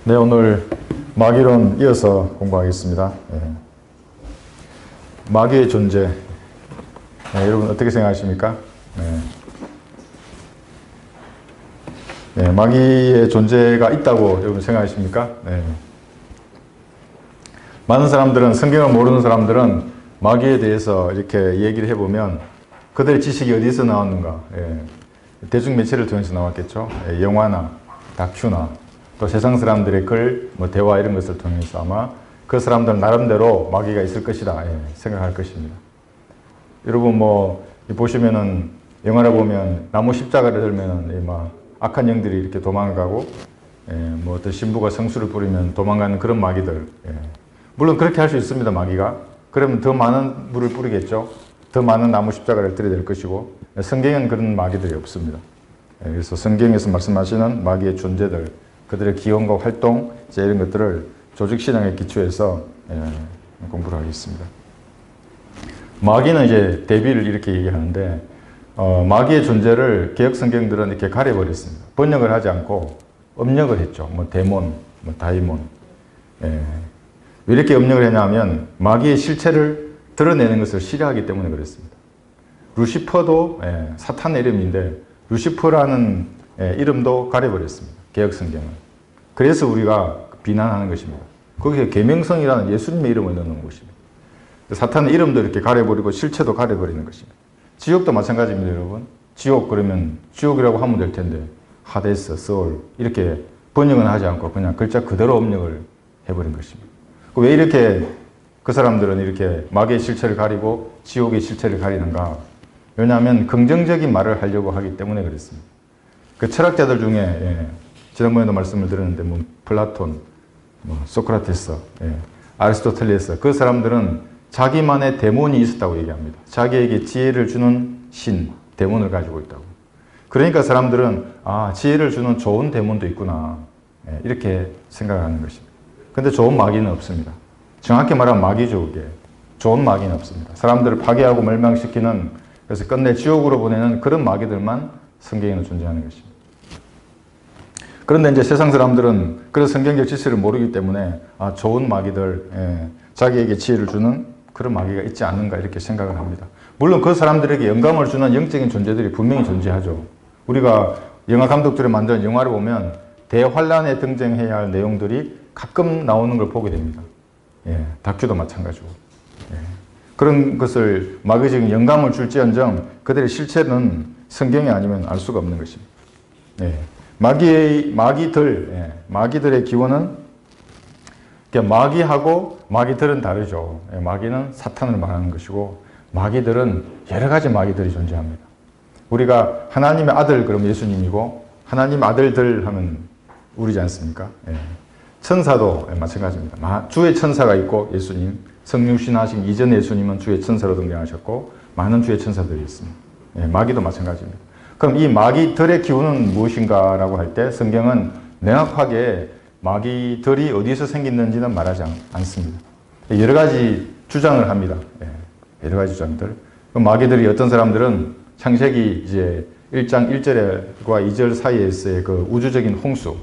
네, 오늘 마귀론 이어서 공부하겠습니다. 마귀의 존재. 여러분 어떻게 생각하십니까? 마귀의 존재가 있다고 여러분 생각하십니까? 많은 사람들은, 성경을 모르는 사람들은 마귀에 대해서 이렇게 얘기를 해보면 그들의 지식이 어디서 나왔는가? 대중매체를 통해서 나왔겠죠. 영화나 다큐나 또 세상 사람들의 글, 대화 이런 것을 통해서 아마 그 사람들 나름대로 마귀가 있을 것이다 생각할 것입니다. 여러분 보시면은 영화를 보면 나무 십자가를 들면은 막 악한 영들이 이렇게 도망가고 어떤 신부가 성수를 뿌리면 도망가는 그런 마귀들. 물론 그렇게 할 수 있습니다. 마귀가. 그러면 더 많은 물을 뿌리겠죠. 더 많은 나무 십자가를 들여댈 것이고, 성경에는 그런 마귀들이 없습니다. 그래서 성경에서 말씀하시는 마귀의 존재들, 그들의 기원과 활동, 이런 것들을 조직신앙에 기초해서 공부를 하겠습니다. 마귀는 이제 대비를 이렇게 얘기하는데, 마귀의 존재를 개역 성경들은 이렇게 가려버렸습니다. 번역을 하지 않고 음력을 했죠. 데몬, 다이몬. 왜 이렇게 음력을 했냐면 마귀의 실체를 드러내는 것을 싫어하기 때문에 그랬습니다. 루시퍼도 사탄의 이름인데 루시퍼라는 이름도 가려버렸습니다. 개역 성경은. 그래서 우리가 비난하는 것입니다. 거기에 계명성이라는 예수님의 이름을 넣는 것입니다. 사탄의 이름도 이렇게 가려버리고 실체도 가려버리는 것입니다. 지옥도 마찬가지입니다, 여러분. 지옥 그러면 지옥이라고 하면 될 텐데 하데스, 서울 이렇게 번역은 하지 않고 그냥 글자 그대로 음력을 해버린 것입니다. 왜 이렇게 그 사람들은 이렇게 마귀의 실체를 가리고 지옥의 실체를 가리는가? 왜냐하면 긍정적인 말을 하려고 하기 때문에 그렇습니다. 그 철학자들 중에 지난번에도 말씀을 드렸는데 플라톤, 소크라테스, 아리스토텔레스 그 사람들은 자기만의 데몬이 있었다고 얘기합니다. 자기에게 지혜를 주는 신, 데몬을 가지고 있다고. 그러니까 사람들은 지혜를 주는 좋은 데몬도 있구나 이렇게 생각하는 것입니다. 근데 좋은 마귀는 없습니다. 정확히 말하면 마귀죠, 그게. 좋은 마귀는 없습니다. 사람들을 파괴하고 멸망시키는, 그래서 끝내 지옥으로 보내는 그런 마귀들만 성경에는 존재하는 것입니다. 그런데 이제 세상 사람들은 그런 성경적 지식을 모르기 때문에 좋은 마귀들, 자기에게 지혜를 주는 그런 마귀가 있지 않는가 이렇게 생각을 합니다. 물론 그 사람들에게 영감을 주는 영적인 존재들이 분명히 존재하죠. 우리가 영화 감독들이 만든 영화를 보면 대환란에 등장해야 할 내용들이 가끔 나오는 걸 보게 됩니다. 다큐도 마찬가지고. 그런 것을 마귀적인 영감을 줄지언정 그들의 실체는 성경이 아니면 알 수가 없는 것입니다. 마귀들의 기원은 마귀하고 마귀들은 다르죠. 마귀는 사탄을 말하는 것이고 마귀들은 여러 가지 마귀들이 존재합니다. 우리가 하나님의 아들 그러면 예수님이고 하나님 아들들 하면 우리지 않습니까? 천사도 마찬가지입니다. 주의 천사가 있고 예수님, 성육신하신 이전 예수님은 주의 천사로 등장하셨고 많은 주의 천사들이 있습니다. 마귀도 마찬가지입니다. 그럼 이 마귀들의 기운은 무엇인가 라고 할 때 성경은 명확하게 마귀들이 어디서 생겼는지는 말하지 않습니다. 여러 가지 주장을 합니다. 여러 가지 주장들. 마귀들이 어떤 사람들은 창세기 이제 1장 1절과 2절 사이에서의 그 우주적인 홍수,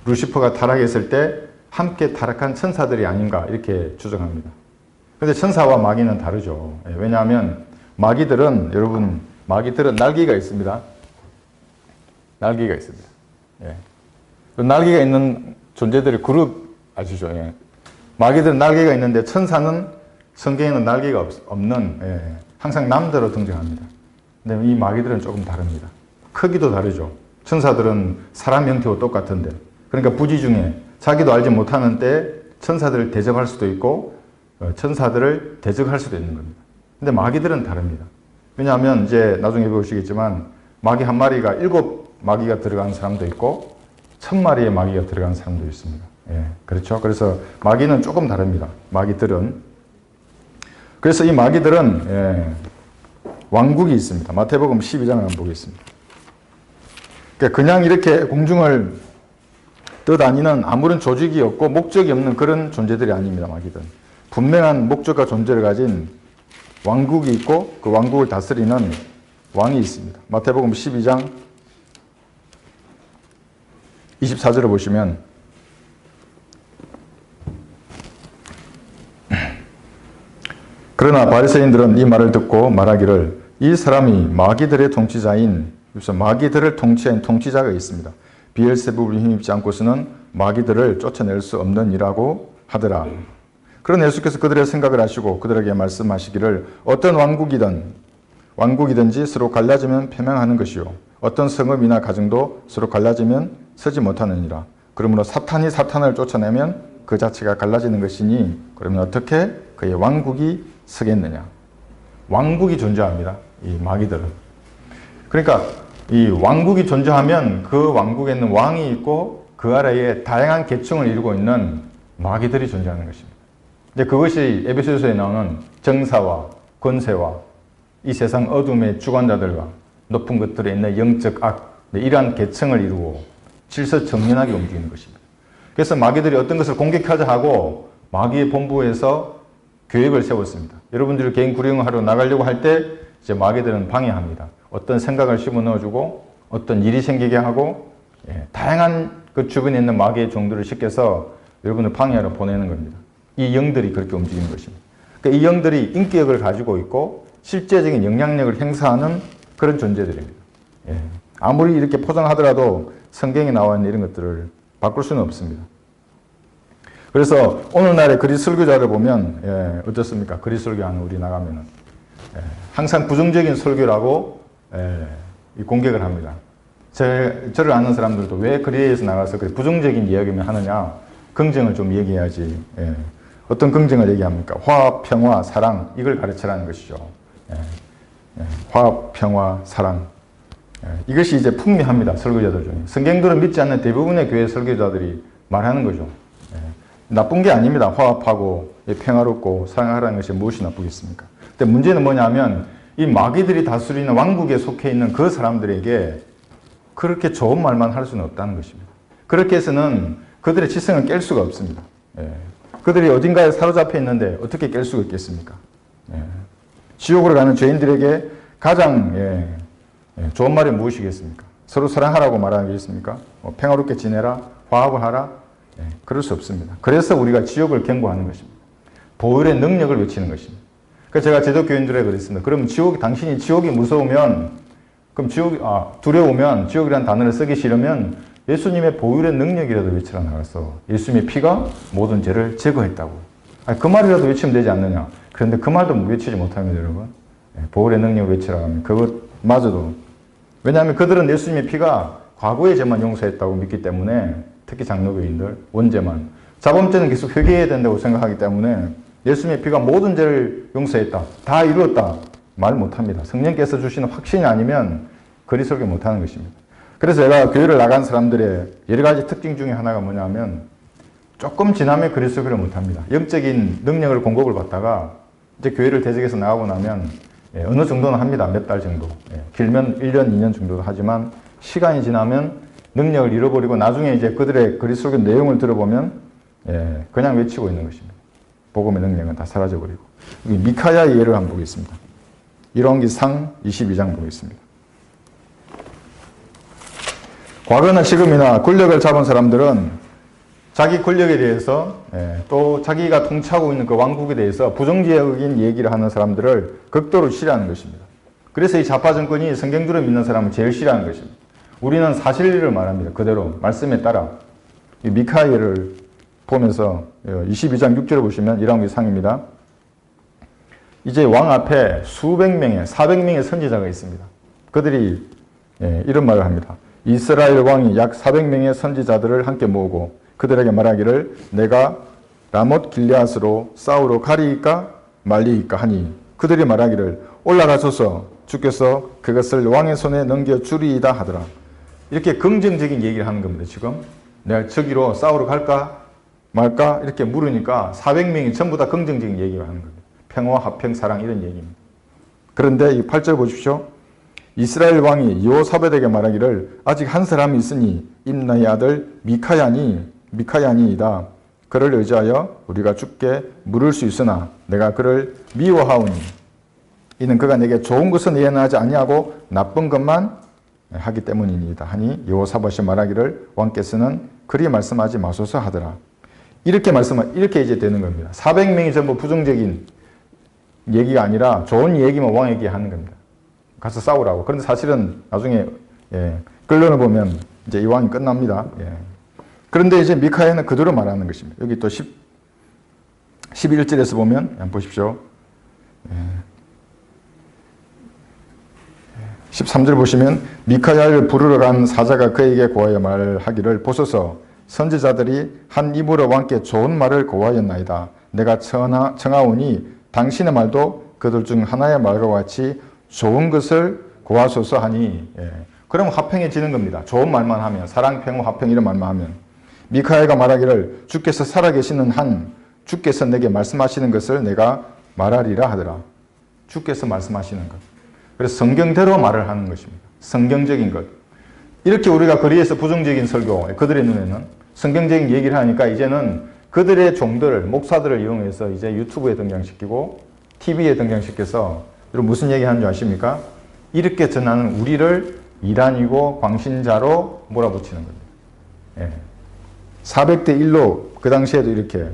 루시퍼가 타락했을 때 함께 타락한 천사들이 아닌가 이렇게 추정합니다. 그런데 천사와 마귀는 다르죠. 왜냐하면 마귀들은 날개가 있습니다. 날개가 있습니다. 날개가 있는 존재들의 그룹 아시죠? 마귀들은 날개가 있는데 천사는 성경에는 날개가 없는 항상 남자로 등장합니다. 근데 이 마귀들은 조금 다릅니다. 크기도 다르죠. 천사들은 사람 형태와 똑같은데 그러니까 부지 중에 자기도 알지 못하는 때에 천사들을 대적할 수도 있고 천사들을 대적할 수도 있는 겁니다. 근데 마귀들은 다릅니다. 왜냐하면 이제 나중에 보시겠지만 마귀 한 마리가 7마귀가 들어간 사람도 있고 1000마리의 마귀가 들어간 사람도 있습니다. 그렇죠. 그래서 마귀는 조금 다릅니다. 마귀들은. 그래서 이 마귀들은 왕국이 있습니다. 마태복음 12장을 한번 보겠습니다. 그냥 이렇게 공중을 떠다니는 아무런 조직이 없고 목적이 없는 그런 존재들이 아닙니다. 마귀들은. 분명한 목적과 존재를 가진 왕국이 있고 그 왕국을 다스리는 왕이 있습니다. 마태복음 12장 24절을 보시면 그러나 바리새인들은 이 말을 듣고 말하기를 이 사람이 마귀들의 통치자인, 그래서 마귀들을 통치한 통치자가 있습니다. 비엘세불을 힘입지 않고서는 마귀들을 쫓아낼 수 없는 이라고 하더라. 그러나 예수께서 그들의 생각을 아시고 그들에게 말씀하시기를 어떤 왕국이든지 서로 갈라지면 패망하는 것이요 어떤 성읍이나 가정도 서로 갈라지면 서지 못하느니라. 그러므로 사탄이 사탄을 쫓아내면 그 자체가 갈라지는 것이니 그러면 어떻게 그의 왕국이 서겠느냐. 왕국이 존재합니다. 이 마귀들은. 그러니까 이 왕국이 존재하면 그 왕국에는 왕이 있고 그 아래에 다양한 계층을 이루고 있는 마귀들이 존재하는 것입니다. 이제 그것이 에베소서에 나오는 정사와 권세와 이 세상 어둠의 주관자들과 높은 것들에 있는 영적 악, 이러한 계층을 이루고 질서정연하게 움직이는 것입니다. 그래서 마귀들이 어떤 것을 공격하자 하고 마귀의 본부에서 계획을 세웠습니다. 여러분들이 개인 구령하러 나가려고 할 때 이제 마귀들은 방해합니다. 어떤 생각을 집어넣어주고 어떤 일이 생기게 하고 다양한 그 주변에 있는 마귀의 종들을 시켜서 여러분을 방해하러 보내는 겁니다. 이 영들이 그렇게 움직이는 것입니다. 그러니까 이 영들이 인격을 가지고 있고 실제적인 영향력을 행사하는 그런 존재들입니다. 아무리 이렇게 포장하더라도 성경에 나와 있는 이런 것들을 바꿀 수는 없습니다. 그래서 오늘날의 그리스 설교자를 보면 어떻습니까? 그리스 설교하는 우리 나가면은 항상 부정적인 설교라고 공격을 합니다. 저를 아는 사람들도 왜 그리스에서 나가서 그렇게 부정적인 이야기만 하느냐, 긍정을 좀 얘기해야지. 어떤 긍정을 얘기합니까? 화합, 평화, 사랑, 이걸 가르치라는 것이죠. 화합, 평화, 사랑. 이것이 이제 풍미합니다. 설교자들 중에. 성경들을 믿지 않는 대부분의 교회 설교자들이 말하는 거죠. 나쁜 게 아닙니다. 화합하고 평화롭고 사랑하라는 것이 무엇이 나쁘겠습니까? 근데 문제는 뭐냐면 이 마귀들이 다스리는 왕국에 속해 있는 그 사람들에게 그렇게 좋은 말만 할 수는 없다는 것입니다. 그렇게 해서는 그들의 지성을 깰 수가 없습니다. 그들이 어딘가에 사로잡혀 있는데 어떻게 깰 수가 있겠습니까? 지옥으로 가는 죄인들에게 가장 좋은 말이 무엇이겠습니까? 서로 사랑하라고 말하는 게 있습니까? 평화롭게 지내라, 화합을 하라. 그럴 수 없습니다. 그래서 우리가 지옥을 경고하는 것입니다. 보혈의 능력을 외치는 것입니다. 그래서 제가 제도교인들에게 그랬습니다. 그럼 당신이 지옥이 무서우면, 그럼 두려우면, 지옥이라는 단어를 쓰기 싫으면 예수님의 보혈의 능력이라도 외치라 나가서 예수님의 피가 모든 죄를 제거했다고. 그 말이라도 외치면 되지 않느냐. 그런데 그 말도 외치지 못하면 여러분, 보혈의 능력을 외치라 하면 그것마저도, 왜냐하면 그들은 예수님의 피가 과거의 죄만 용서했다고 믿기 때문에, 특히 장로교인들, 원죄만. 자범죄는 계속 회개해야 된다고 생각하기 때문에 예수님의 피가 모든 죄를 용서했다, 다 이루었다 말 못합니다. 성령께서 주시는 확신이 아니면 거리 설교 못하는 것입니다. 그래서 제가 교회를 나간 사람들의 여러 가지 특징 중에 하나가 뭐냐면 조금 지나면 거리 설교를 못합니다. 영적인 능력을 공급을 받다가 이제 교회를 퇴직해서 나가고 나면 어느 정도는 합니다. 몇 달 정도. 길면 1년, 2년 정도 하지만 시간이 지나면 능력을 잃어버리고 나중에 이제 그들의 거리 설교 내용을 들어보면 그냥 외치고 있는 것입니다. 복음의 능력은 다 사라져버리고. 미카야의 예를 한번 보겠습니다. 열왕기상 22장 보겠습니다. 과거나 지금이나 권력을 잡은 사람들은 자기 권력에 대해서 또 자기가 통치하고 있는 그 왕국에 대해서 부정적인 얘기를 하는 사람들을 극도로 싫어하는 것입니다. 그래서 이 좌파 정권이 성경들을 믿는 사람을 제일 싫어하는 것입니다. 우리는 사실을 말합니다. 그대로 말씀에 따라. 이 미카야를 보면서 22장 6절을 보시면 열왕기상입니다. 이제 왕 앞에 수백 명의 400명의 선지자가 있습니다. 그들이 이런 말을 합니다. 이스라엘 왕이 약 400명의 선지자들을 함께 모으고 그들에게 말하기를 내가 라못 길르앗으로 싸우러 가리이까 말리이까 하니 그들이 말하기를 올라가소서 주께서 그것을 왕의 손에 넘겨주리이다 하더라. 이렇게 긍정적인 얘기를 하는 겁니다. 지금 내가 저기로 싸우러 갈까 말까 이렇게 물으니까 400명이 전부 다 긍정적인 얘기를 하는 겁니다. 평화, 화평, 사랑 이런 얘기입니다. 그런데 이 8절 보십시오. 이스라엘 왕이 여호사밧에게 말하기를 아직 한 사람이 있으니 임나의 아들 미카야니이다. 그를 의지하여 우리가 주께 물을 수 있으나 내가 그를 미워하오니 이는 그가 내게 좋은 것은 예언하지 아니하고 나쁜 것만 하기 때문이니이다 하니 여호사밧이 말하기를 왕께서는 그리 말씀하지 마소서 하더라. 이렇게 이제 되는 겁니다. 400명이 전부 부정적인 얘기가 아니라 좋은 얘기만 왕에게 하는 겁니다. 가서 싸우라고. 그런데 사실은 나중에 끌려나 보면 이제 이 왕이 끝납니다. 그런데 이제 미카야는 그대로 말하는 것입니다. 여기 또 11절에서 보면 한번 보십시오. 13절 보시면 미카야를 부르러 간 사자가 그에게 고하여 말하기를 보소서 선지자들이 한 입으로 왕께 좋은 말을 고하였나이다. 내가 청하오니 당신의 말도 그들 중 하나의 말과 같이 좋은 것을 고하소서 하니 그러면 화평해지는 겁니다. 좋은 말만 하면 사랑, 평화, 화평 이런 말만 하면 미카야가 말하기를 주께서 살아계시는 한 주께서 내게 말씀하시는 것을 내가 말하리라 하더라. 주께서 말씀하시는 것. 그래서 성경대로 말을 하는 것입니다. 성경적인 것. 이렇게 우리가 거리에서 부정적인 설교, 그들의 눈에는 성경적인 얘기를 하니까 이제는 그들의 종들, 목사들을 이용해서 이제 유튜브에 등장시키고 TV에 등장시켜서 여러분 무슨 얘기 하는 줄 아십니까? 이렇게 전하는 우리를 이란이고 광신자로 몰아붙이는 겁니다. 400대 1로 그 당시에도 이렇게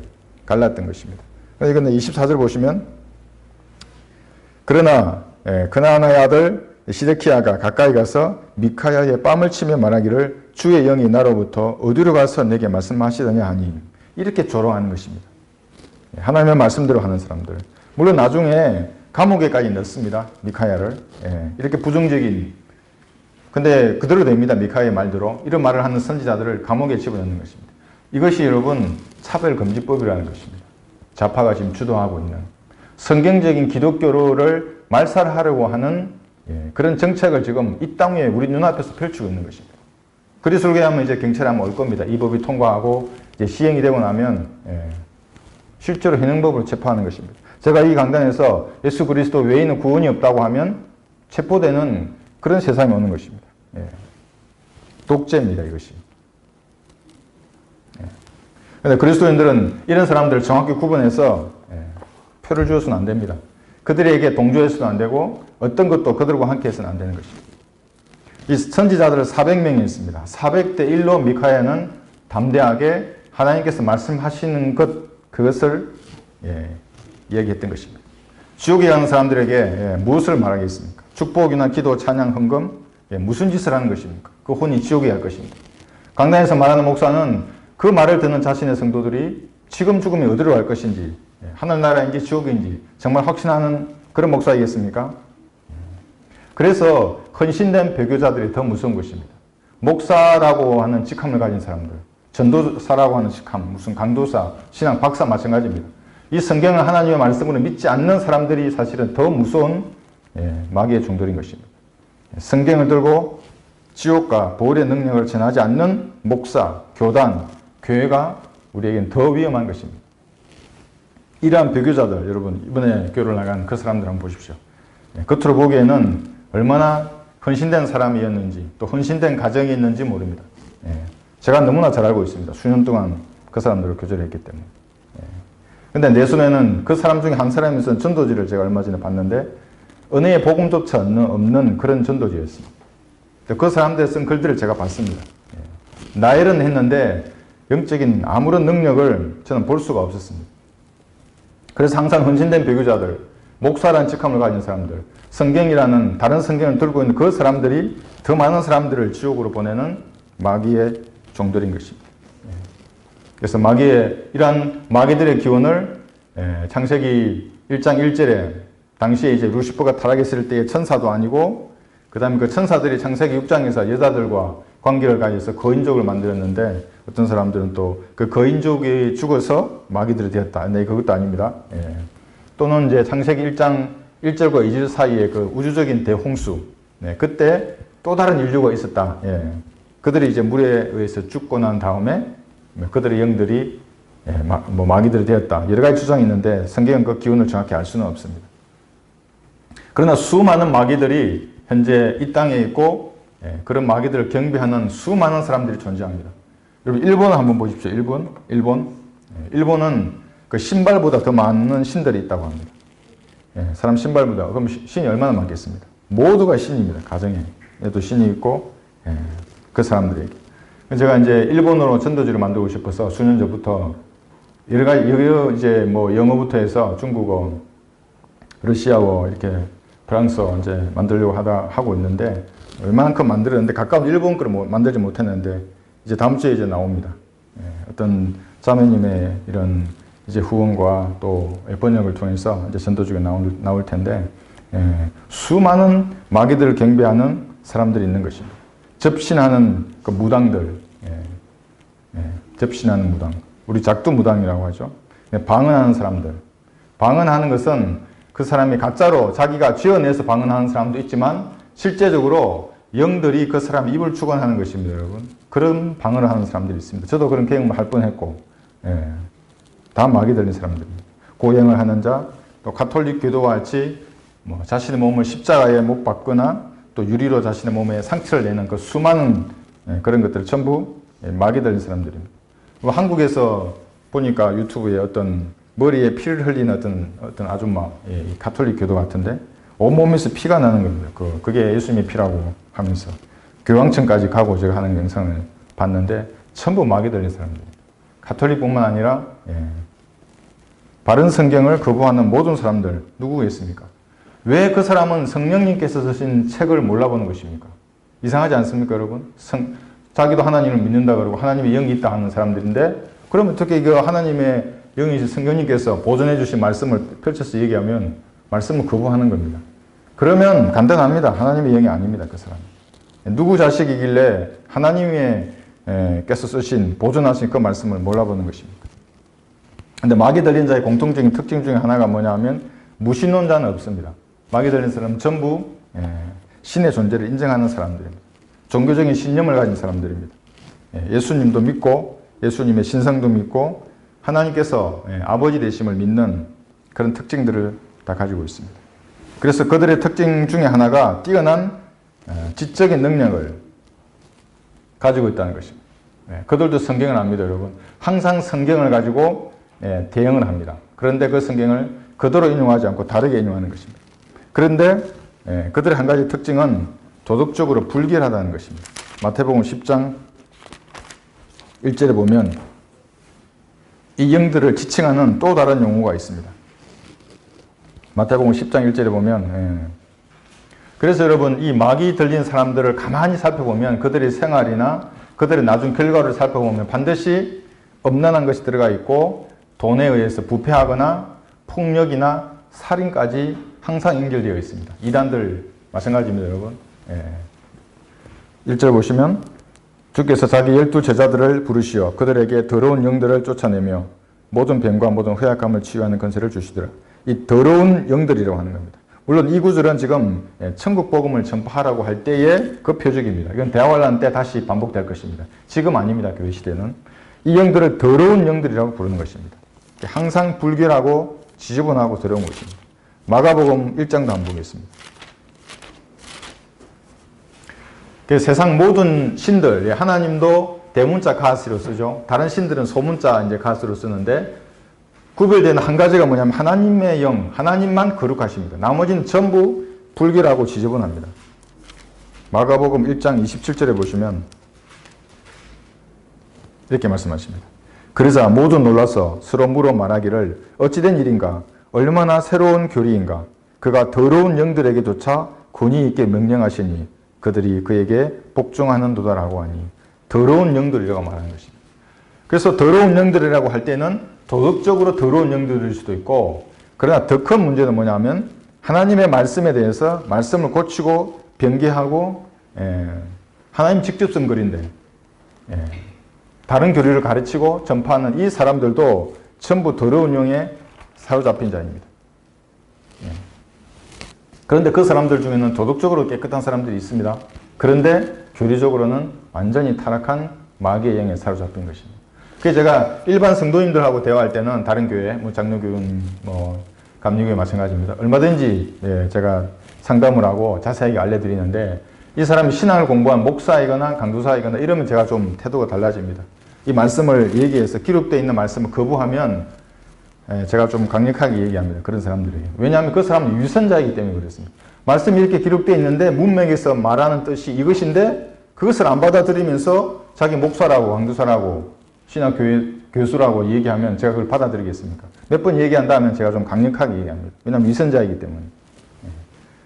갈랐던 것입니다. 그런데 24절 보시면 그러나 그나나의 아들 시드키야가 가까이 가서 미카야의 뺨을 치며 말하기를 주의 영이 나로부터 어디로 가서 내게 말씀하시더냐 하니 이렇게 조롱하는 것입니다. 하나님의 말씀대로 하는 사람들. 물론 나중에 감옥에까지 넣습니다. 미카야를. 이렇게 부정적인 근데 그대로 됩니다. 미카야의 말대로. 이런 말을 하는 선지자들을 감옥에 집어넣는 것입니다. 이것이 여러분 차별금지법이라는 것입니다. 좌파가 지금 주도하고 있는 성경적인 기독교를 말살하려고 하는 그런 정책을 지금 이 땅 위에 우리 눈앞에서 펼치고 있는 것입니다. 그리스도에 하면 이제 경찰에 한번 올 겁니다. 이 법이 통과하고 이제 시행이 되고 나면 실제로 현행법으로 체포하는 것입니다. 제가 이 강단에서 예수 그리스도 외에는 구원이 없다고 하면 체포되는 그런 세상이 오는 것입니다. 독재입니다, 이것이. 그런데 그리스도인들은 이런 사람들을 정확히 구분해서 표를 주어서는 안 됩니다. 그들에게 동조해서는 안 되고 어떤 것도 그들과 함께 해서는 안 되는 것입니다. 이 선지자들을 400명이 있습니다. 400대 1로 미카야는 담대하게 하나님께서 말씀하시는 그것을 얘기했던 것입니다. 지옥에 가는 사람들에게 무엇을 말하겠습니까? 축복이나 기도, 찬양, 헌금 무슨 짓을 하는 것입니까? 그 혼이 지옥에 갈 것입니다. 강단에서 말하는 목사는 그 말을 듣는 자신의 성도들이 지금 죽으면 어디로 갈 것인지 하늘나라인지 지옥인지 정말 확신하는 그런 목사이겠습니까? 그래서 헌신된 배교자들이 더 무서운 것입니다. 목사라고 하는 직함을 가진 사람들, 전도사라고 하는 직함, 무슨 강도사, 신앙 박사 마찬가지입니다. 이 성경을 하나님의 말씀으로 믿지 않는 사람들이 사실은 더 무서운 마귀의 종들인 것입니다. 성경을 들고 지옥과 보혈의 능력을 전하지 않는 목사, 교단, 교회가 우리에게는 더 위험한 것입니다. 이러한 배교자들, 여러분 이번에 교회를 나간 그 사람들 한번 보십시오. 겉으로 보기에는 얼마나 헌신된 사람이었는지 또 헌신된 가정이 있는지 모릅니다. 제가 너무나 잘 알고 있습니다. 수년 동안 그 사람들을 교제를 했기 때문에. 근데 내 손에는 그 사람 중에 한 사람이 쓴 전도지를 제가 얼마 전에 봤는데 은혜의 복음조차 없는 그런 전도지였습니다. 그 사람들이 쓴 글들을 제가 봤습니다. 나열은 했는데 영적인 아무런 능력을 저는 볼 수가 없었습니다. 그래서 항상 헌신된 배교자들, 목사라는 직함을 가진 사람들, 성경이라는 다른 성경을 들고 있는 그 사람들이 더 많은 사람들을 지옥으로 보내는 마귀의 종들인 것입니다. 그래서 이러한 마귀들의 기원을 창세기 1장 1절에 당시에 이제 루시퍼가 타락했을 때의 천사도 아니고 그 다음에 그 천사들이 창세기 6장에서 여자들과 관계를 가져서 거인족을 만들었는데 어떤 사람들은 또 그 거인족이 죽어서 마귀들이 되었다. 네, 그것도 아닙니다. 또는 이제 창세기 1장 1절과 2절 사이에 그 우주적인 대홍수. 그때 또 다른 인류가 있었다. 그들이 이제 물에 의해서 죽고 난 다음에 그들의 영들이 마귀들이 되었다. 여러 가지 주장이 있는데 성경은 그 기원을 정확히 알 수는 없습니다. 그러나 수많은 마귀들이 현재 이 땅에 있고 그런 마귀들을 경배하는 수많은 사람들이 존재합니다. 여러분 일본을 한번 보십시오. 일본은 그 신발보다 더 많은 신들이 있다고 합니다. 사람 신발보다. 그럼 신이 얼마나 많겠습니다. 모두가 신입니다. 가정에도 신이 있고 그 사람들에게. 제가 이제 일본어로 전도지를 만들고 싶어서 수년 전부터 여러 가지 이제 뭐 영어부터 해서 중국어, 러시아어 이렇게 프랑스어 이제 만들려고 하고 있는데 웬만큼 만들었는데 가까운 일본 거를 만들지 못했는데 이제 다음 주에 이제 나옵니다. 어떤 자매님의 이런 이제 후원과 또 번역을 통해서 이제 전도주에 나올 텐데 수많은 마귀들을 경배하는 사람들이 있는 것입니다. 접신하는 그 무당들, 접신하는 무당, 우리 작두 무당이라고 하죠. 방언하는 사람들. 방언하는 것은 그 사람이 가짜로 자기가 지어내서 방언하는 사람도 있지만 실제적으로 영들이 그 사람 입을 축원하는 것입니다, 여러분. 그런 방언을 하는 사람들이 있습니다. 저도 그런 경험을 할 뻔했고, 다 마귀 들린 사람들입니다. 고행을 하는 자, 또 가톨릭 교도와 같이 뭐 자신의 몸을 십자가에 못 박거나 또 유리로 자신의 몸에 상처를 내는 그 수많은 그런 것들 전부 마귀 들린 사람들입니다. 한국에서 보니까 유튜브에 어떤 머리에 피를 흘린 어떤 아줌마, 가톨릭 교도 같은데 온몸에서 피가 나는 겁니다. 그게 예수님의 피라고 하면서 교황청까지 가고 제가 하는 영상을 봤는데 전부 마귀 들린 사람들입니다. 가톨릭뿐만 아니라 바른 성경을 거부하는 모든 사람들 누구겠습니까? 왜 그 사람은 성령님께서 쓰신 책을 몰라보는 것입니까? 이상하지 않습니까, 여러분? 자기도 하나님을 믿는다 그러고 하나님의 영이 있다 하는 사람들인데 그러면 어떻게 그 하나님의 영이신 성령님께서 보존해 주신 말씀을 펼쳐서 얘기하면 말씀을 거부하는 겁니다. 그러면 간단합니다. 하나님의 영이 아닙니다, 그 사람. 누구 자식이길래 하나님께서 쓰신 보존하신 그 말씀을 몰라보는 것입니까? 근데 마귀 들린 자의 공통적인 특징 중에 하나가 뭐냐 하면 무신론자는 없습니다. 마귀 들린 사람은 전부 신의 존재를 인정하는 사람들입니다. 종교적인 신념을 가진 사람들입니다. 예수님도 믿고 예수님의 신성도 믿고 하나님께서 아버지 되심을 믿는 그런 특징들을 다 가지고 있습니다. 그래서 그들의 특징 중에 하나가 뛰어난 지적인 능력을 가지고 있다는 것입니다. 그들도 성경을 압니다, 여러분. 항상 성경을 가지고 대응을 합니다. 그런데 그 성경을 그대로 인용하지 않고 다르게 인용하는 것입니다. 그런데 그들의 한 가지 특징은 도덕적으로 불결하다는 것입니다. 마태복음 10장 1절에 보면 이 영들을 지칭하는 또 다른 용어가 있습니다. 마태복음 10장 1절에 보면 그래서 여러분 이 마귀 들린 사람들을 가만히 살펴보면 그들의 생활이나 그들의 나중 결과를 살펴보면 반드시 엄란한 것이 들어가 있고 돈에 의해서 부패하거나 폭력이나 살인까지 항상 연결되어 있습니다. 이단들 마찬가지입니다, 여러분. 1절 보시면 주께서 자기 12 제자들을 부르시어 그들에게 더러운 영들을 쫓아내며 모든 병과 모든 허약함을 치유하는 권세를 주시더라. 이 더러운 영들이라고 하는 겁니다. 물론 이 구절은 지금 천국 복음을 전파하라고 할 때의 그 표적입니다. 이건 대화환란 때 다시 반복될 것입니다. 지금 아닙니다. 교회 시대는. 이 영들을 더러운 영들이라고 부르는 것입니다. 항상 불결하고 지저분하고 더러운 것입니다. 마가복음 1장도 한번 보겠습니다. 세상 모든 신들, 하나님도 대문자 가스로 쓰죠. 다른 신들은 소문자 이제 가스로 쓰는데 구별되는 한 가지가 뭐냐면 하나님의 영, 하나님만 거룩하십니다. 나머지는 전부 불결하고 지저분합니다. 마가복음 1장 27절에 보시면 이렇게 말씀하십니다. 그러자 모두 놀라서 서로 물어 말하기를 어찌된 일인가? 얼마나 새로운 교리인가? 그가 더러운 영들에게조차 권위 있게 명령하시니 그들이 그에게 복종하는도다라고 하니 더러운 영들이라고 말하는 것입니다. 그래서 더러운 영들이라고 할 때는 도덕적으로 더러운 영들일 수도 있고 그러나 더 큰 문제는 뭐냐면 하나님의 말씀에 대해서 말씀을 고치고 변개하고 하나님 직접 쓴 글인데 다른 교리를 가르치고 전파하는 이 사람들도 전부 더러운 영에 사로잡힌 자입니다. 그런데 그 사람들 중에는 도덕적으로 깨끗한 사람들이 있습니다. 그런데 교리적으로는 완전히 타락한 마귀의 영에 사로잡힌 것입니다. 그래서 제가 일반 성도님들하고 대화할 때는 다른 교회, 장로교회, 감리교회 마찬가지입니다. 얼마든지 제가 상담을 하고 자세하게 알려드리는데 이 사람이 신앙을 공부한 목사이거나 강도사이거나 이러면 제가 좀 태도가 달라집니다. 이 말씀을 얘기해서 기록되어 있는 말씀을 거부하면 제가 좀 강력하게 얘기합니다. 그런 사람들에게. 왜냐하면 그 사람은 유선자이기 때문에 그렇습니다. 말씀이 이렇게 기록되어 있는데 문맥에서 말하는 뜻이 이것인데 그것을 안 받아들이면서 자기 목사라고 강도사라고 신학 교수라고 얘기하면 제가 그걸 받아들이겠습니까? 몇 번 얘기한다 하면 제가 좀 강력하게 얘기합니다. 왜냐하면 위선자이기 때문에.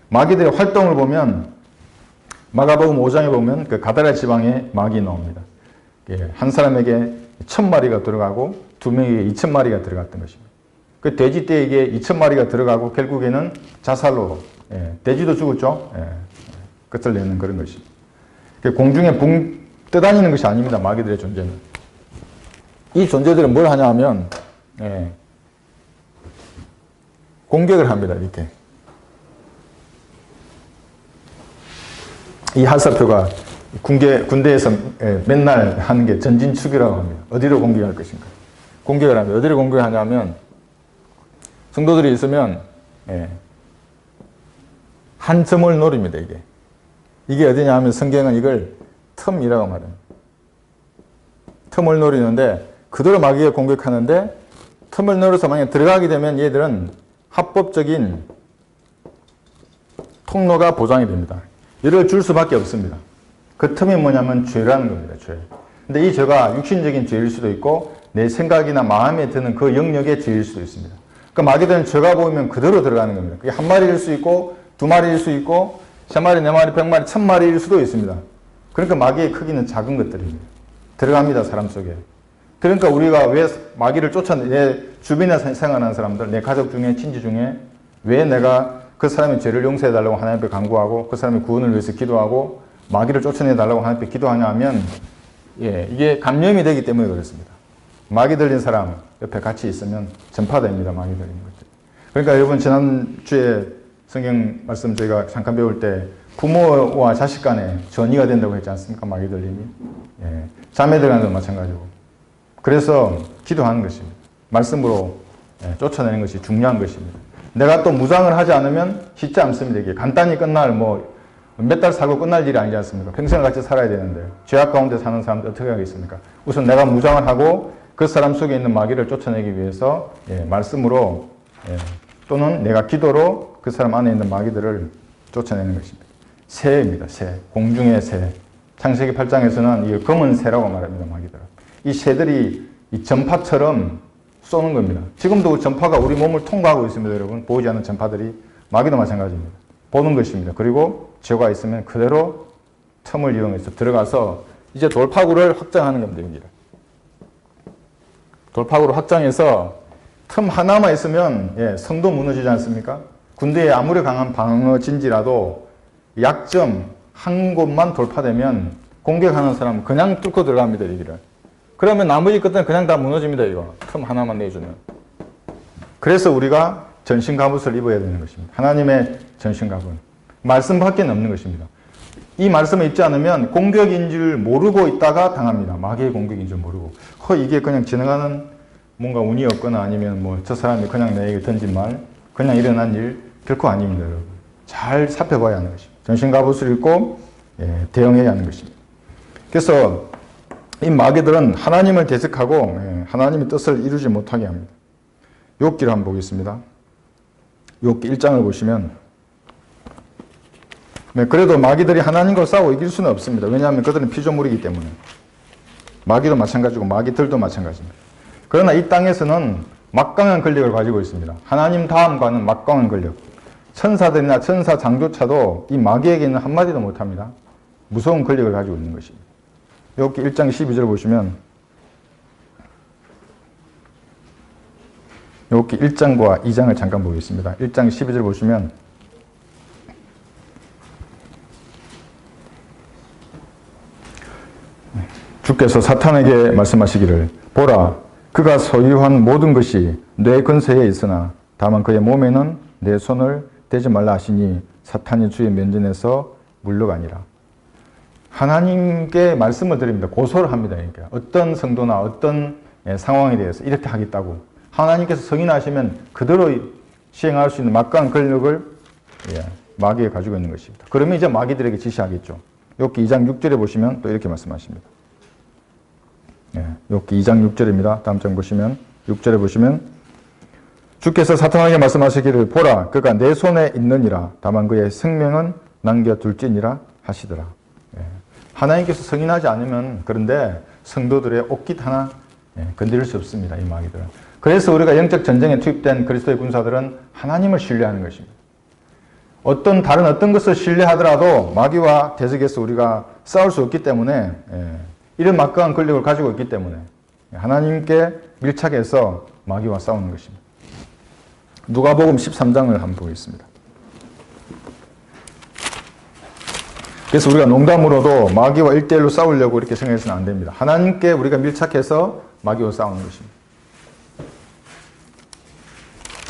마귀들의 활동을 보면 마가복음 5장에 보면 그 가다라 지방에 마귀 나옵니다. 한 사람에게 1000마리가 들어가고 두 명에게 2000마리가 들어갔던 것입니다. 그 돼지떼에게 2000마리가 들어가고 결국에는 자살로 돼지도 죽었죠. 끝을 내는 그런 것입니다. 공중에 붕 떠다니는 것이 아닙니다. 마귀들의 존재는. 이 존재들은 뭘 하냐 하면 공격을 합니다. 이렇게. 이 하사표가 군대에서 맨날 하는 게 전진축이라고 합니다. 어디로 공격할 것인가. 공격을 합니다. 어디로 공격하냐면 성도들이 있으면 한 점을 노립니다. 이게 어디냐 하면 성경은 이걸 틈이라고 말합니다. 틈을 노리는데 그대로 마귀가 공격하는데 틈을 노려서 만약에 들어가게 되면 얘들은 합법적인 통로가 보장이 됩니다. 이를 줄 수밖에 없습니다. 그 틈이 뭐냐면 죄라는 겁니다. 죄. 근데 이 죄가 육신적인 죄일 수도 있고 내 생각이나 마음에 드는 그 영역의 죄일 수도 있습니다. 그 마귀들은 죄가 보이면 그대로 들어가는 겁니다. 그게 한 마리일 수 있고 두 마리일 수 있고 세 마리, 네 마리, 100마리, 1000마리일 수도 있습니다. 그러니까 마귀의 크기는 작은 것들입니다. 들어갑니다. 사람 속에. 그러니까 우리가 왜 마귀를 내 주변에 생활하는 사람들, 내 가족 중에, 친지 중에 왜 내가 그 사람의 죄를 용서해달라고 하나님 앞에 간구하고 그 사람의 구원을 위해서 기도하고 마귀를 쫓아내달라고 하나님 앞에 기도하냐 하면 이게 감염이 되기 때문에 그렇습니다. 마귀 들린 사람 옆에 같이 있으면 전파됩니다. 마귀 들린 것들. 그러니까 여러분 지난주에 성경 말씀 저희가 잠깐 배울 때 부모와 자식 간에 전이가 된다고 했지 않습니까? 마귀 들림이. 자매들 간도 마찬가지고. 그래서 기도하는 것입니다. 말씀으로 쫓아내는 것이 중요한 것입니다. 내가 또 무장을 하지 않으면 쉽지 않습니다. 이게 간단히 끝날 몇 달 살고 끝날 일이 아니지 않습니까? 평생을 같이 살아야 되는데 죄악 가운데 사는 사람들 어떻게 하겠습니까? 우선 내가 무장을 하고 그 사람 속에 있는 마귀를 쫓아내기 위해서 말씀으로 또는 내가 기도로 그 사람 안에 있는 마귀들을 쫓아내는 것입니다. 새입니다. 새. 공중의 새. 창세기 8장에서는 이 검은 새라고 말합니다. 마귀들은. 이 새들이 이 전파처럼 쏘는 겁니다. 지금도 전파가 우리 몸을 통과하고 있습니다. 여러분. 보이지 않는 전파들이. 마귀도 마찬가지입니다. 보는 것입니다. 그리고 죄가 있으면 그대로 틈을 이용해서 들어가서 이제 돌파구를 확장하는 겁니다. 여기를. 돌파구를 확장해서 틈 하나만 있으면 성도 무너지지 않습니까? 군대에 아무리 강한 방어 진지라도 약점 한 곳만 돌파되면 공격하는 사람은 그냥 뚫고 들어갑니다. 여기를. 그러면 나머지 것들은 그냥 다 무너집니다. 이거 틈 하나만 내주면. 그래서 우리가 전신갑옷을 입어야 되는 것입니다. 하나님의 전신갑은 말씀밖에 없는 것입니다. 이 말씀을 입지 않으면 공격인 줄 모르고 있다가 당합니다. 마귀의 공격인 줄 모르고. 이게 그냥 지나가는 뭔가 운이 없거나 아니면 저 사람이 그냥 내게 던진 말, 그냥 일어난 일 결코 아닙니다. 여러분. 잘 살펴봐야 하는 것입니다. 전신갑옷을 입고 대응해야 하는 것입니다. 그래서 이 마귀들은 하나님을 대적하고 하나님의 뜻을 이루지 못하게 합니다. 욥기를 한번 보겠습니다. 욥기 1장을 보시면 그래도 마귀들이 하나님과 싸워 이길 수는 없습니다. 왜냐하면 그들은 피조물이기 때문에. 마귀도 마찬가지고 마귀들도 마찬가지입니다. 그러나 이 땅에서는 막강한 권력을 가지고 있습니다. 하나님 다음과는 막강한 권력. 천사들이나 천사장조차도 이 마귀에게는 한마디도 못합니다. 무서운 권력을 가지고 있는 것입니다. 욥기 1장 12절 보시면 욥기 1장과 2장을 잠깐 보겠습니다. 1장 12절 보시면 주께서 사탄에게 말씀하시기를 보라 그가 소유한 모든 것이 내 근세에 있으나 다만 그의 몸에는 내 손을 대지 말라 하시니 사탄이 주의 면전에서 물러가니라. 하나님께 말씀을 드립니다. 고소를 합니다. 그러니까 어떤 성도나 어떤 상황에 대해서 이렇게 하겠다고 하나님께서 승인하시면 그대로 시행할 수 있는 막강한 권력을 마귀가 가지고 있는 것입니다. 그러면 이제 마귀들에게 지시하겠죠. 욥기 2장 6절에 보시면 또 이렇게 말씀하십니다. 욥기 2장 6절입니다. 다음 장 보시면 6절에 보시면 주께서 사탄에게 말씀하시기를 보라 그가 내 손에 있느니라 다만 그의 생명은 남겨둘지니라 하시더라. 하나님께서 승인하지 않으면 그런데 성도들의 옷깃 하나 건드릴 수 없습니다. 이 마귀들은. 그래서 우리가 영적 전쟁에 투입된 그리스도의 군사들은 하나님을 신뢰하는 것입니다. 다른 어떤 것을 신뢰하더라도 마귀와 대적해서 우리가 싸울 수 없기 때문에, 이런 막강한 권력을 가지고 있기 때문에 하나님께 밀착해서 마귀와 싸우는 것입니다. 누가복음 13장을 한번 보겠습니다. 그래서 우리가 농담으로도 마귀와 1대1로 싸우려고 이렇게 생각해서는 안 됩니다. 하나님께 우리가 밀착해서 마귀와 싸우는 것입니다.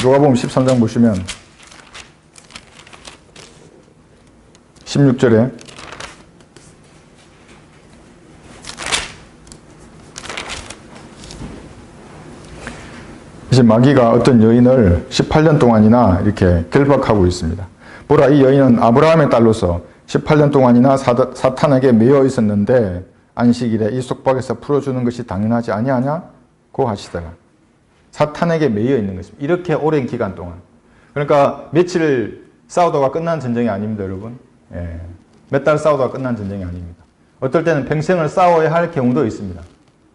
누가복음 13장 보시면 16절에 이제 마귀가 어떤 여인을 18년 동안이나 이렇게 결박하고 있습니다. 보라, 이 여인은 아브라함의 딸로서 18년 동안이나 사탄에게 매여 있었는데 안식일에 이 속박에서 풀어주는 것이 당연하지 아니하냐고 하시다가 사탄에게 매여 있는 것입니다. 이렇게 오랜 기간 동안. 그러니까 며칠 싸우다가 끝난 전쟁이 아닙니다, 여러분. 몇 달 싸우다가 끝난 전쟁이 아닙니다. 어떨 때는 평생을 싸워야 할 경우도 있습니다.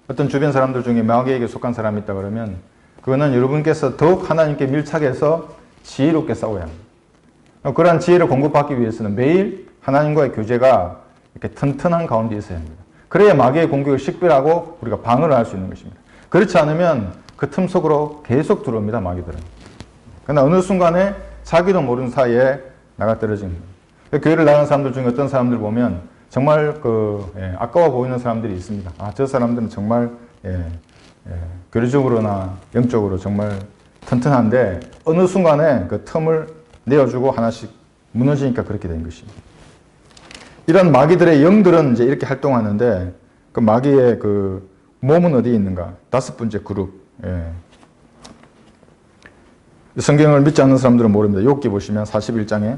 어떤 주변 사람들 중에 마귀에게 속한 사람이 있다 그러면 그거는 여러분께서 더욱 하나님께 밀착해서 지혜롭게 싸워야 합니다. 그러한 지혜를 공급받기 위해서는 매일 하나님과의 교제가 이렇게 튼튼한 가운데 있어야 합니다. 그래야 마귀의 공격을 식별하고 우리가 방어를 할 수 있는 것입니다. 그렇지 않으면 그 틈 속으로 계속 들어옵니다, 마귀들은. 그러나 어느 순간에 자기도 모르는 사이에 나가 떨어지는 거예요. 교회를 나가는 사람들 중에 어떤 사람들 보면 정말 아까워 보이는 사람들이 있습니다. 저 사람들은 정말 교리적으로나 영적으로 정말 튼튼한데 어느 순간에 그 틈을 내어주고 하나씩 무너지니까 그렇게 된 것입니다. 이런 마귀들의 영들은 이제 이렇게 활동하는데 그 마귀의 그 몸은 어디에 있는가? 5번째 그룹. 성경을 믿지 않는 사람들은 모릅니다. 욥기 보시면 41장에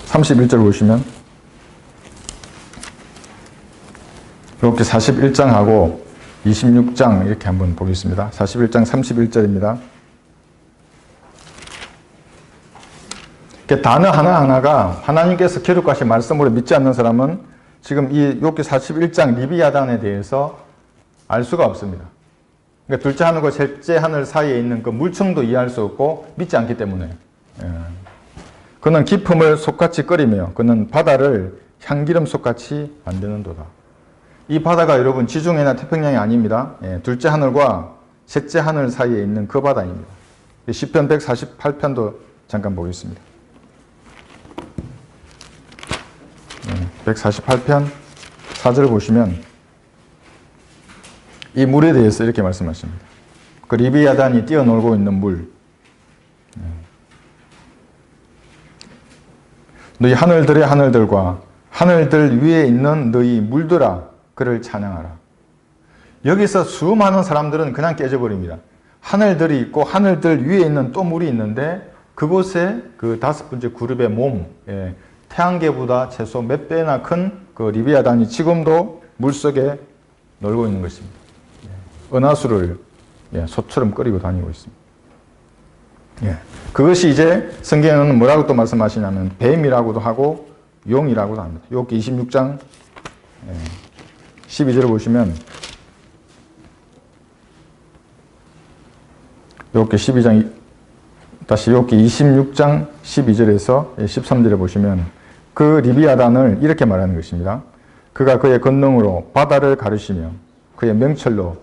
31절 보시면 욥기 41장하고 26장 이렇게 한번 보겠습니다. 41장 31절입니다. 단어 하나하나가 하나님께서 기록하신 말씀으로 믿지 않는 사람은 지금 이 욥기 41장 리비아단에 대해서 알 수가 없습니다. 그러니까 둘째 하늘과 셋째 하늘 사이에 있는 그 물청도 이해할 수 없고 믿지 않기 때문에 그는 깊음을 솥같이 끓이며 그는 바다를 향기름 솥같이 만드는도다. 이 바다가 여러분 지중해나 태평양이 아닙니다. 둘째 하늘과 셋째 하늘 사이에 있는 그 바다입니다. 시편 148편도 잠깐 보겠습니다. 148편 4절 보시면 이 물에 대해서 이렇게 말씀하십니다. 그 리비아단이 뛰어놀고 있는 물. 너희 하늘들의 하늘들과 하늘들 위에 있는 너희 물들아 그를 찬양하라. 여기서 수많은 사람들은 그냥 깨져버립니다. 하늘들이 있고 하늘들 위에 있는 또 물이 있는데 그곳에 그 5번째 그룹의 몸, 태양계보다 최소 몇 배나 큰 그 리비아단이 지금도 물속에 놀고 있는 것입니다. 은하수를 소처럼 끓이고 다니고 있습니다. 그것이 이제 성경에는 뭐라고 또 말씀하시냐면 뱀이라고도 하고 용이라고도 합니다. 욥기 26장 12절을 보시면 욥기 12장 다시 욥기 26장 12절에서 13절에 보시면 그 리비아단을 이렇게 말하는 것입니다. 그가 그의 권능으로 바다를 가르시며 그의 명철로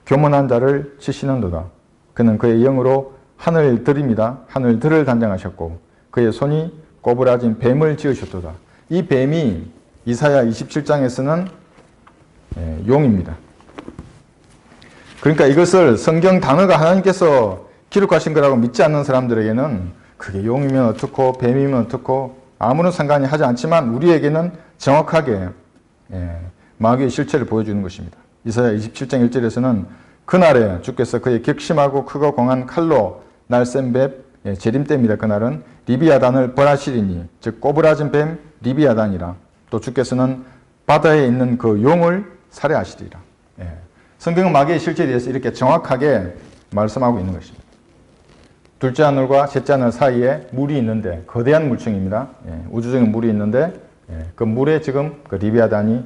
교만한 자를 치시는도다. 그는 그의 영으로 하늘들입니다. 하늘들을 단장하셨고 그의 손이 꼬부라진 뱀을 지으셨도다. 이 뱀이 이사야 27장에서는 용입니다. 그러니까 이것을 성경 단어가 하나님께서 기록하신 거라고 믿지 않는 사람들에게는 그게 용이면 어떻고 뱀이면 어떻고 아무런 상관이 하지 않지만 우리에게는 정확하게 마귀의 실체를 보여주는 것입니다. 이사야 27장 1절에서는 그날에 주께서 그의 격심하고 크고 공한 칼로 날쌘 뱀 재림때입니다. 그날은 리비아단을 벌하시리니 즉 꼬부라진 뱀 리비아단이라. 또 주께서는 바다에 있는 그 용을 살해하시리라. 성경은 마귀의 실체에 대해서 이렇게 정확하게 말씀하고 있는 것입니다. 둘째 하늘과 셋째 하늘 사이에 물이 있는데 거대한 물층입니다. 우주적인 물이 있는데 예, 그 물에 지금 그 리비아단이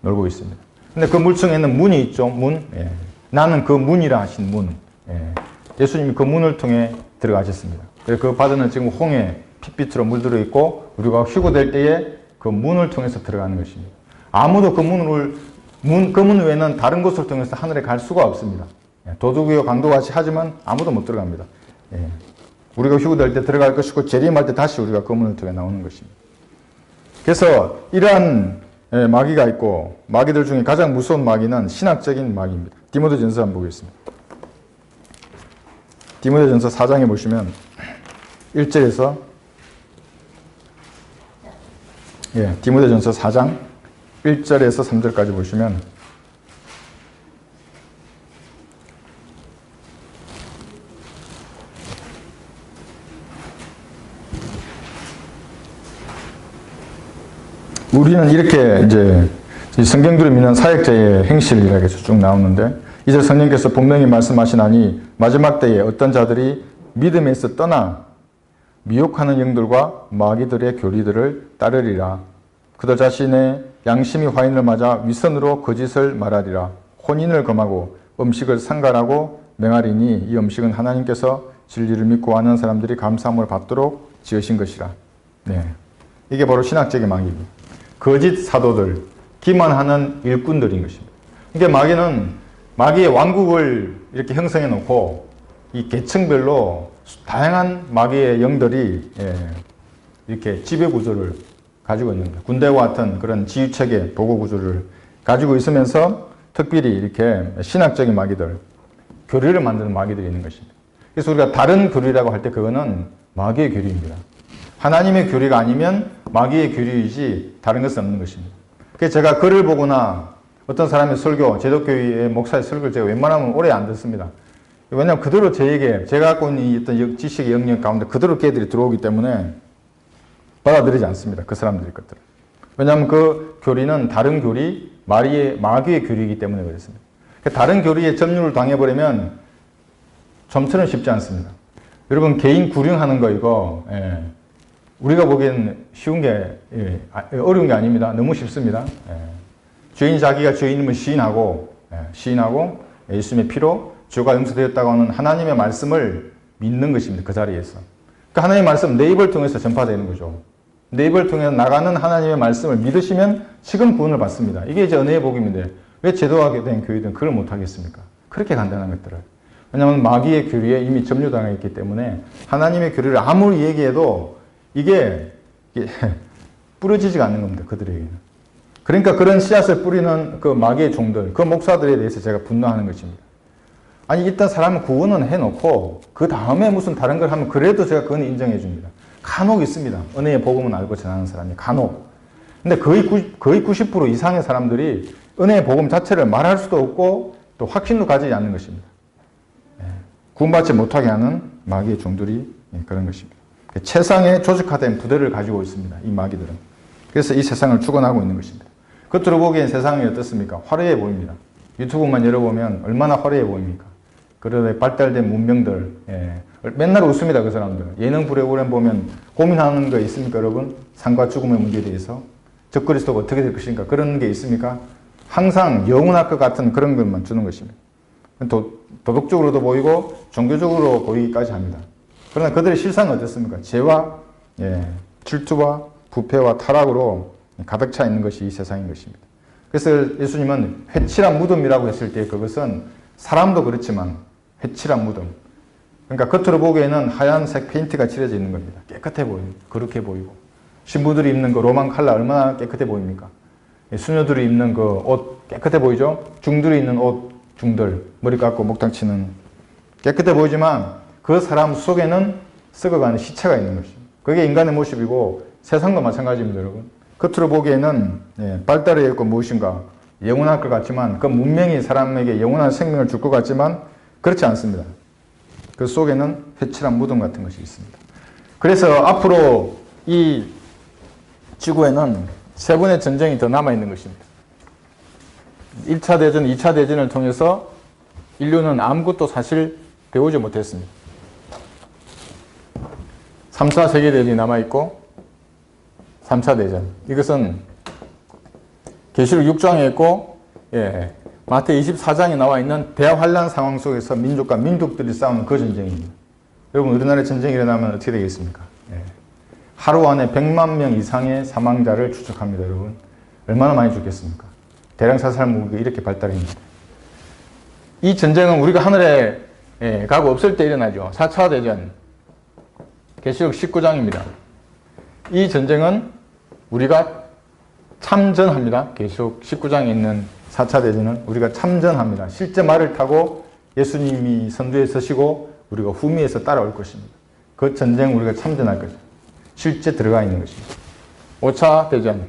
놀고 있습니다. 근데 그 물층에는 문이 있죠. 문. 예. 나는 그 문이라 하신 문. 예. 예수님이 그 문을 통해 들어가셨습니다. 그래서 그 바다는 지금 홍해 핏빛으로 물들어 있고 우리가 휴거될 때에 그 문을 통해서 들어가는 것입니다. 아무도 그 문 외에는 다른 곳을 통해서 하늘에 갈 수가 없습니다. 예. 도둑이요 강도같이 하지만 아무도 못 들어갑니다. 예. 우리가 휴거될 때 들어갈 것이고 재림할 때 다시 우리가 그 문을 통해 나오는 것입니다. 그래서 이러한 마귀가 있고 마귀들 중에 가장 무서운 마귀는 신학적인 마귀입니다. 디모데전서 한번 보겠습니다. 디모데전서 4장에 보시면 1절에서 디모데전서 4장 1절에서 3절까지 보시면 우리는 이렇게 이제 성경들을 믿는 사역자의 행실이라고 해서 쭉 나오는데 이제 성령께서 분명히 말씀하시나니 마지막 때에 어떤 자들이 믿음에서 떠나 미혹하는 영들과 마귀들의 교리들을 따르리라. 그들 자신의 양심이 화인을 맞아 위선으로 거짓을 말하리라. 혼인을 금하고 음식을 상갈하고 맹하리니 이 음식은 하나님께서 진리를 믿고 하는 사람들이 감사함을 받도록 지으신 것이라. 네, 이게 바로 신학적인 마귀입니다. 거짓 사도들, 기만하는 일꾼들인 것입니다. 그러니까 마귀의 왕국을 이렇게 형성해 놓고 이 계층별로 다양한 마귀의 영들이 이렇게 지배 구조를 가지고 있는 거예요. 군대와 같은 그런 지휘체계, 보고 구조를 가지고 있으면서 특별히 이렇게 신학적인 마귀들, 교리를 만드는 마귀들이 있는 것입니다. 그래서 우리가 다른 교리라고 할 때 그거는 마귀의 교리입니다. 하나님의 교리가 아니면 마귀의 교리이지 다른 것은 없는 것입니다. 그래서 제가 글을 보거나 어떤 사람의 설교, 제독교회의 목사의 설교를 제가 웬만하면 오래 안 듣습니다. 왜냐하면 그대로 제가 갖고 있는 어떤 지식의 영역 가운데 그대로 걔들이 들어오기 때문에 받아들이지 않습니다. 그 사람들의 것들을. 왜냐하면 그 교리는 다른 교리, 마귀의 교리이기 때문에 그렇습니다. 다른 교리에 점유를 당해버리면 좀처럼 쉽지 않습니다. 여러분 개인 구령하는 거 이거 우리가 보기엔 쉬운 게 어려운 게 아닙니다. 너무 쉽습니다. 죄인 자기가 죄인임을 시인하고 예수님의 피로 죄가 용서되었다고 하는 하나님의 말씀을 믿는 것입니다. 그 자리에서. 그러니까 하나님의 말씀 내 입을 통해서 전파되는 거죠. 내 입을 통해 나가는 하나님의 말씀을 믿으시면 지금 구원을 받습니다. 이게 이제 은혜의 복음인데 왜 제도화된 교회들은 그걸 못하겠습니까? 그렇게 간단한 것들을. 왜냐하면 마귀의 교리에 이미 점유당해 있기 때문에 하나님의 교리를 아무리 얘기해도 이게 뿌려지지가 않는 겁니다. 그들에게는. 그러니까 그런 씨앗을 뿌리는 그 마귀의 종들, 그 목사들에 대해서 제가 분노하는 것입니다. 아니 일단 사람은 구원은 해놓고 그 다음에 무슨 다른 걸 하면 그래도 제가 그건 인정해 줍니다. 간혹 있습니다. 은혜의 복음은 알고 전하는 사람이 간혹. 근데 거의 90% 이상의 사람들이 은혜의 복음 자체를 말할 수도 없고 또 확신도 가지지 않는 것입니다. 구원받지 못하게 하는 마귀의 종들이 그런 것입니다. 최상의 조직화된 부대를 가지고 있습니다. 이 마귀들은. 그래서 이 세상을 주관하고 있는 것입니다. 겉으로 보기엔 세상이 어떻습니까? 화려해 보입니다. 유튜브만 열어보면 얼마나 화려해 보입니까? 그러다 발달된 문명들, 맨날 웃습니다. 그 사람들은. 예능 프로그램 보면 고민하는 거 있습니까, 여러분? 삶과 죽음의 문제에 대해서. 적그리스도가 어떻게 될 것인가? 그런 게 있습니까? 항상 영원할 것 같은 그런 것만 주는 것입니다. 도덕적으로도 보이고 종교적으로 보이기까지 합니다. 그러나 그들의 실상은 어떻습니까? 죄와 질투와 부패와 타락으로 가득 차 있는 것이 이 세상인 것입니다. 그래서 예수님은 회칠한 무덤이라고 했을 때 그것은 사람도 그렇지만 회칠한 무덤. 그러니까 겉으로 보기에는 하얀색 페인트가 칠해져 있는 겁니다. 깨끗해 보입니다. 거룩해 보이고. 신부들이 입는 그 로만 칼라 얼마나 깨끗해 보입니까? 수녀들이 입는 그 옷 깨끗해 보이죠? 중들이 입는 옷, 중들. 머리 깎고 목당 치는. 깨끗해 보이지만 그 사람 속에는 썩어가는 시체가 있는 것입니다. 그게 인간의 모습이고 세상도 마찬가지입니다, 여러분. 겉으로 보기에는 발달해 있고 무엇인가 영원할 것 같지만 그 문명이 사람에게 영원한 생명을 줄 것 같지만 그렇지 않습니다. 그 속에는 회칠한 무덤 같은 것이 있습니다. 그래서 앞으로 이 지구에는 세 번의 전쟁이 더 남아있는 것입니다. 1차 대전, 2차 대전을 통해서 인류는 아무것도 사실 배우지 못했습니다. 3차 세계대전이 남아있고 3차 대전. 이것은 계시록 6장에 있고 마태 24장에 나와 있는 대환란 상황 속에서 민족과 민족들이 싸우는 그 전쟁입니다. 여러분 우리나라에 전쟁이 일어나면 어떻게 되겠습니까? 하루 안에 100만 명 이상의 사망자를 추적합니다. 여러분 얼마나 많이 죽겠습니까? 대량 사살 무기가 이렇게 발달합니다. 이 전쟁은 우리가 하늘에 가고 없을 때 일어나죠. 4차 대전 계시록 19장입니다. 이 전쟁은 우리가 참전합니다. 계시록 19장에 있는 4차 대전은 우리가 참전합니다. 실제 말을 타고 예수님이 선두에 서시고 우리가 후미에서 따라올 것입니다. 그 전쟁 우리가 참전할 거죠. 실제 들어가 있는 것입니다. 5차 대전.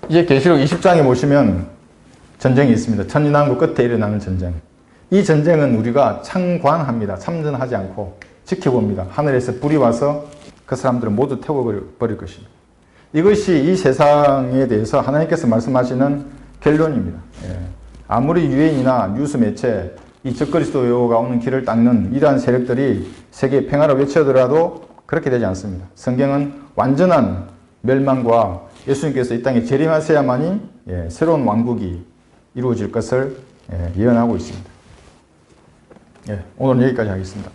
이제 계시록 20장에 보시면 전쟁이 있습니다. 천인왕국 끝에 일어나는 전쟁. 이 전쟁은 우리가 참관합니다. 참전하지 않고 지켜봅니다. 하늘에서 불이 와서 그 사람들을 모두 태워버릴 것입니다. 이것이 이 세상에 대해서 하나님께서 말씀하시는 결론입니다. 아무리 유엔이나 뉴스 매체 이 적그리스도가 오는 길을 닦는 이러한 세력들이 세계 평화를 외쳐더라도 그렇게 되지 않습니다. 성경은 완전한 멸망과 예수님께서 이 땅에 재림하셔야만이 새로운 왕국이 이루어질 것을 예언하고 있습니다. 오늘은 여기까지 하겠습니다.